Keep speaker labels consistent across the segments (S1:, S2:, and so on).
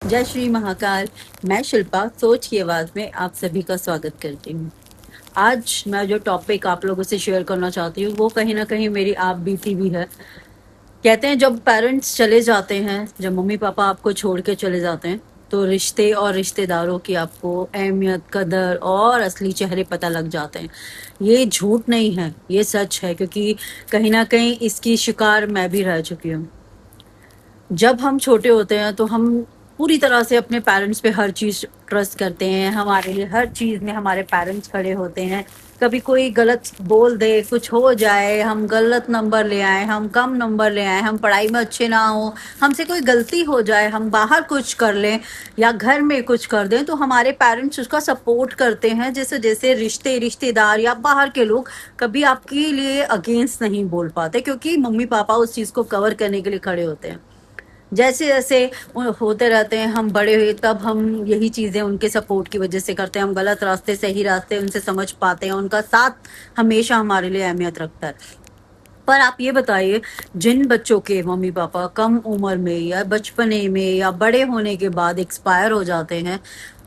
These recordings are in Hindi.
S1: जय श्री महाकाल। मैं शिल्पा सोच की आवाज में आप सभी का स्वागत करती हूँ। आज मैं जो टॉपिक आप लोगों से शेयर करना चाहती हूँ वो कहीं ना कहीं मेरी आप बीती भी है। कहते हैं जब पेरेंट्स चले जाते हैं, जब मम्मी पापा आपको छोड़ के चले जाते हैं, तो रिश्ते और रिश्तेदारों की आपको अहमियत, कदर और असली चेहरे पता लग जाते हैं। ये झूठ नहीं है, ये सच है, क्योंकि कहीं ना कहीं इसकी शिकार मैं भी रह चुकी हूँ। जब हम छोटे होते हैं तो हम पूरी तरह से अपने पेरेंट्स पे हर चीज़ ट्रस्ट करते हैं। हमारे लिए हर चीज़ में हमारे पेरेंट्स खड़े होते हैं। कभी कोई गलत बोल दे, कुछ हो जाए, हम गलत नंबर ले आए, हम कम नंबर ले आए, हम पढ़ाई में अच्छे ना हो, हमसे कोई गलती हो जाए, हम बाहर कुछ कर लें या घर में कुछ कर दें, तो हमारे पेरेंट्स उसका सपोर्ट करते हैं। जैसे जैसे रिश्तेदार या बाहर के लोग कभी आपके लिए अगेंस्ट नहीं बोल पाते, क्योंकि मम्मी पापा उस चीज़ को कवर करने के लिए खड़े होते हैं। जैसे जैसे होते रहते हैं, हम बड़े हुए, तब हम यही चीज़ें उनके सपोर्ट की वजह से करते हैं। हम गलत रास्ते सही रास्ते उनसे समझ पाते हैं। उनका साथ हमेशा हमारे लिए अहमियत रखता है। पर आप ये बताइए, जिन बच्चों के मम्मी पापा कम उम्र में या बचपने में या बड़े होने के बाद एक्सपायर हो जाते हैं,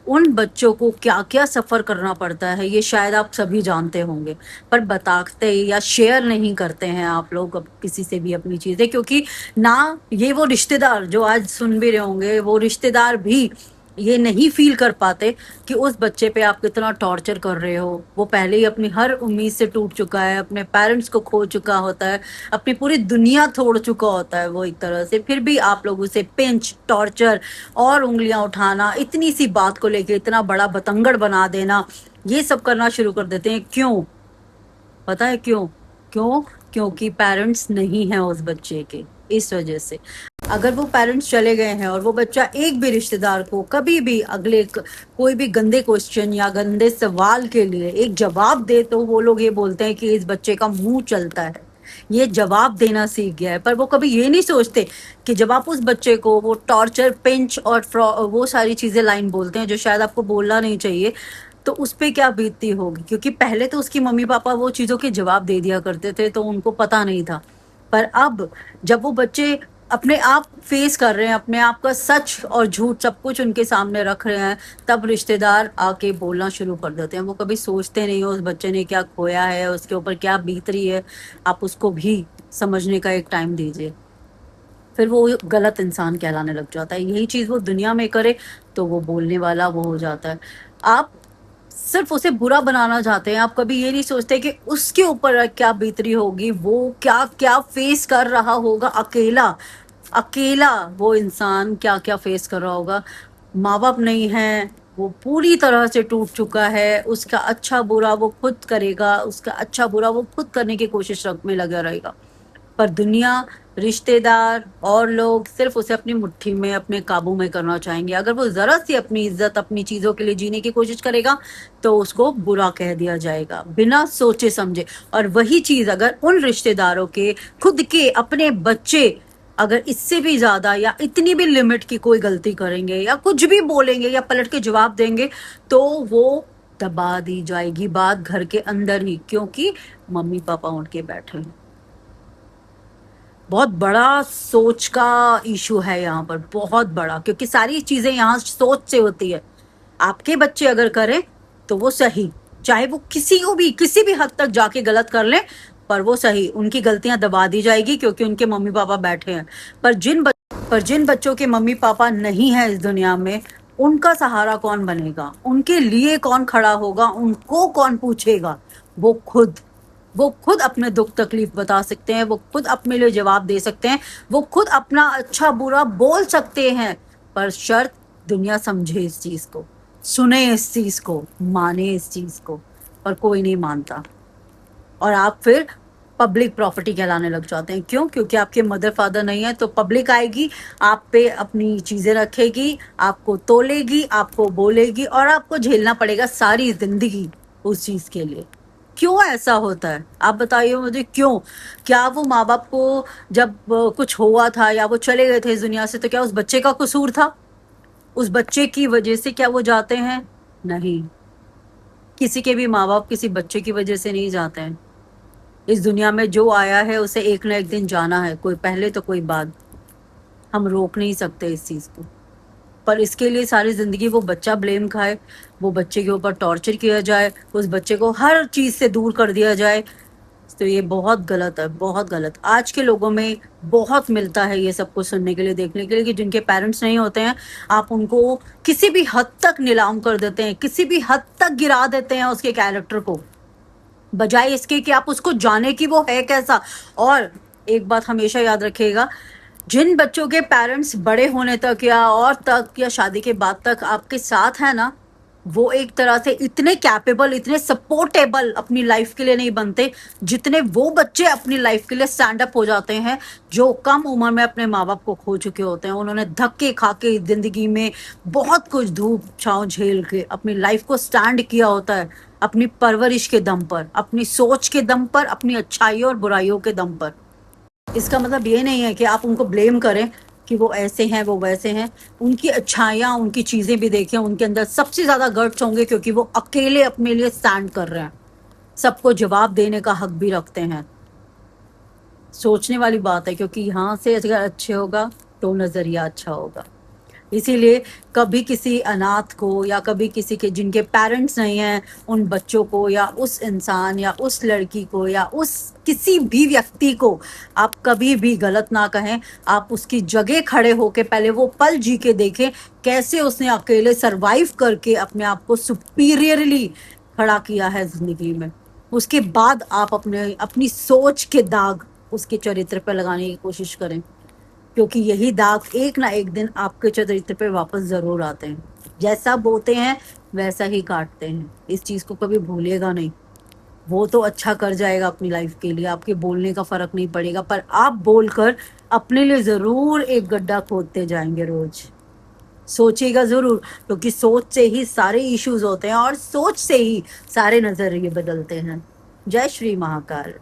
S1: उन बच्चों को क्या क्या सफ़र करना पड़ता है, ये शायद आप सभी जानते होंगे। पर बताते या शेयर नहीं करते हैं आप लोग अब किसी से भी अपनी चीज़ें, क्योंकि ना ये वो रिश्तेदार जो आज सुन भी रहे होंगे, वो रिश्तेदार भी ये नहीं फील कर पाते कि उस बच्चे पे आप कितना टॉर्चर कर रहे हो। वो पहले ही अपनी हर उम्मीद से टूट चुका है, अपने पेरेंट्स को खो चुका होता है, अपनी पूरी दुनिया छोड़ चुका होता है वो एक तरह से। फिर भी आप लोग उसे पिंच, टॉर्चर और उंगलियां उठाना, इतनी सी बात को लेके इतना बड़ा बतंगड़ बना देना, ये सब करना शुरू कर देते हैं। क्यों? पता है क्यों? क्यों? क्योंकि पेरेंट्स नहीं हैं उस बच्चे के। इस वजह से अगर वो पेरेंट्स चले गए हैं और वो बच्चा एक भी रिश्तेदार को कभी भी कोई भी गंदे क्वेश्चन या गंदे सवाल के लिए एक जवाब दे, तो वो लोग ये बोलते हैं कि इस बच्चे का मुंह चलता है, ये जवाब देना सीख गया है। पर वो कभी ये नहीं सोचते कि जब आप उस बच्चे को वो टॉर्चर, पिंच और वो सारी चीजें लाइन बोलते हैं जो शायद आपको बोलना नहीं चाहिए, तो उस पे क्या बीतती होगी। क्योंकि पहले तो उसकी मम्मी पापा वो चीज़ों के जवाब दे दिया करते थे, तो उनको पता नहीं था। पर अब जब वो बच्चे अपने आप फेस कर रहे हैं, अपने आप का सच और झूठ सब कुछ उनके सामने रख रहे हैं, तब रिश्तेदार आके बोलना शुरू कर देते हैं। वो कभी सोचते नहीं हो उस बच्चे ने क्या खोया है, उसके ऊपर क्या बीत रही है। आप उसको भी समझने का एक टाइम दीजिए। फिर वो गलत इंसान कहलाने लग जाता है। यही चीज़ वो दुनिया में करे तो वो बोलने वाला वो हो जाता है। आप सिर्फ उसे बुरा बनाना चाहते हैं। आप कभी ये नहीं सोचते कि उसके ऊपर क्या बीत रही होगी, वो क्या क्या फेस कर रहा होगा अकेला। अकेला वो इंसान क्या क्या फेस कर रहा होगा। माँ बाप नहीं है, वो पूरी तरह से टूट चुका है। उसका अच्छा बुरा वो खुद करेगा, उसका अच्छा बुरा वो खुद करने की कोशिश में लगा रहेगा। पर दुनिया, रिश्तेदार और लोग सिर्फ उसे अपनी मुट्ठी में, अपने काबू में करना चाहेंगे। अगर वो जरा सी अपनी इज्जत, अपनी चीजों के लिए जीने की कोशिश करेगा, तो उसको बुरा कह दिया जाएगा बिना सोचे समझे। और वही चीज अगर उन रिश्तेदारों के खुद के अपने बच्चे अगर इससे भी ज्यादा या इतनी भी लिमिट की कोई गलती करेंगे या कुछ भी बोलेंगे या पलट के जवाब देंगे, तो वो दबा दी जाएगी बात घर के अंदर ही, क्योंकि मम्मी पापा उठ के बैठे हैं। बहुत बड़ा सोच का इशू है यहाँ पर, बहुत बड़ा, क्योंकि सारी चीजें यहाँ सोच से होती है। आपके बच्चे अगर करें तो वो सही, चाहे वो किसी को भी किसी भी हद तक जाके गलत कर ले, पर वो सही, उनकी गलतियां दबा दी जाएगी क्योंकि उनके मम्मी पापा बैठे हैं। पर जिन बच्चों के मम्मी पापा नहीं है इस दुनिया में, उनका सहारा कौन बनेगा, उनके लिए कौन खड़ा होगा, उनको कौन पूछेगा? वो खुद। वो खुद अपने दुख तकलीफ बता सकते हैं, वो खुद अपने लिए जवाब दे सकते हैं, वो खुद अपना अच्छा बुरा बोल सकते हैं। पर शर्त, दुनिया समझे इस चीज को, सुने इस चीज को, माने इस चीज को। पर कोई नहीं मानता और आप फिर पब्लिक प्रॉपर्टी कहलाने लग जाते हैं। क्यों? क्योंकि आपके मदर फादर नहीं है, तो पब्लिक आएगी, आप पे अपनी चीजें रखेगी, आपको तोलेगी, आपको बोलेगी और आपको झेलना पड़ेगा सारी जिंदगी उस चीज के लिए। क्यों ऐसा होता है? आप बताइए मुझे क्यों? क्या वो माँ बाप को जब कुछ हुआ था या वो चले गए थे इस दुनिया से, तो क्या उस बच्चे का कसूर था? उस बच्चे की वजह से क्या वो जाते हैं? नहीं। किसी के भी माँ बाप किसी बच्चे की वजह से नहीं जाते हैं। इस दुनिया में जो आया है उसे एक ना एक दिन जाना है, कोई पहले तो कोई बाद। हम रोक नहीं सकते इस चीज को। पर इसके लिए सारी ज़िंदगी वो बच्चा ब्लेम खाए, वो बच्चे के ऊपर टॉर्चर किया जाए, उस बच्चे को हर चीज़ से दूर कर दिया जाए, तो ये बहुत गलत है, बहुत गलत। आज के लोगों में बहुत मिलता है ये सब कुछ सुनने के लिए, देखने के लिए, कि जिनके पेरेंट्स नहीं होते हैं, आप उनको किसी भी हद तक नीलाम कर देते हैं, किसी भी हद तक गिरा देते हैं उसके कैरेक्टर को, बजाय इसके कि आप उसको जाने कि वो है कैसा। और एक बात हमेशा याद रखिएगा, जिन बच्चों के पेरेंट्स बड़े होने तक या और तक या शादी के बाद तक आपके साथ है ना, वो एक तरह से इतने कैपेबल, इतने सपोर्टेबल अपनी लाइफ के लिए नहीं बनते जितने वो बच्चे अपनी लाइफ के लिए स्टैंड अप हो जाते हैं जो कम उम्र में अपने माँ बाप को खो चुके होते हैं। उन्होंने धक्के खा के जिंदगी में बहुत कुछ धूप छांव झेल के अपनी लाइफ को स्टैंड किया होता है, अपनी परवरिश के दम पर, अपनी सोच के दम पर, अपनी अच्छाइयों और बुराइयों के दम पर। इसका मतलब ये नहीं है कि आप उनको ब्लेम करें कि वो ऐसे हैं, वो वैसे हैं। उनकी अच्छाइयाँ, उनकी चीज़ें भी देखें, उनके अंदर सबसे ज़्यादा गट्स होंगे क्योंकि वो अकेले अपने लिए स्टैंड कर रहे हैं, सबको जवाब देने का हक भी रखते हैं। सोचने वाली बात है, क्योंकि यहाँ से अगर अच्छे होगा तो नज़रिया अच्छा होगा। इसीलिए कभी किसी अनाथ को या कभी किसी के जिनके पेरेंट्स नहीं हैं उन बच्चों को या उस इंसान या उस लड़की को या उस किसी भी व्यक्ति को आप कभी भी गलत ना कहें। आप उसकी जगह खड़े होके पहले वो पल जी के देखें कैसे उसने अकेले सरवाइव करके अपने आप को सुपीरियरली खड़ा किया है ज़िंदगी में। उसके बाद आप अपनी सोच के दाग उसके चरित्र पर लगाने की कोशिश करें, क्योंकि यही दाग एक ना एक दिन आपके चरित्र पे वापस जरूर आते हैं। जैसा बोते हैं वैसा ही काटते हैं, इस चीज को कभी भूलिएगा नहीं। वो तो अच्छा कर जाएगा अपनी लाइफ के लिए, आपके बोलने का फर्क नहीं पड़ेगा, पर आप बोलकर अपने लिए जरूर एक गड्ढा खोदते जाएंगे रोज। सोचिएगा जरूर, क्योंकि सोच से ही सारे इश्यूज होते हैं और सोच से ही सारे नजरिए बदलते हैं। जय श्री महाकाल।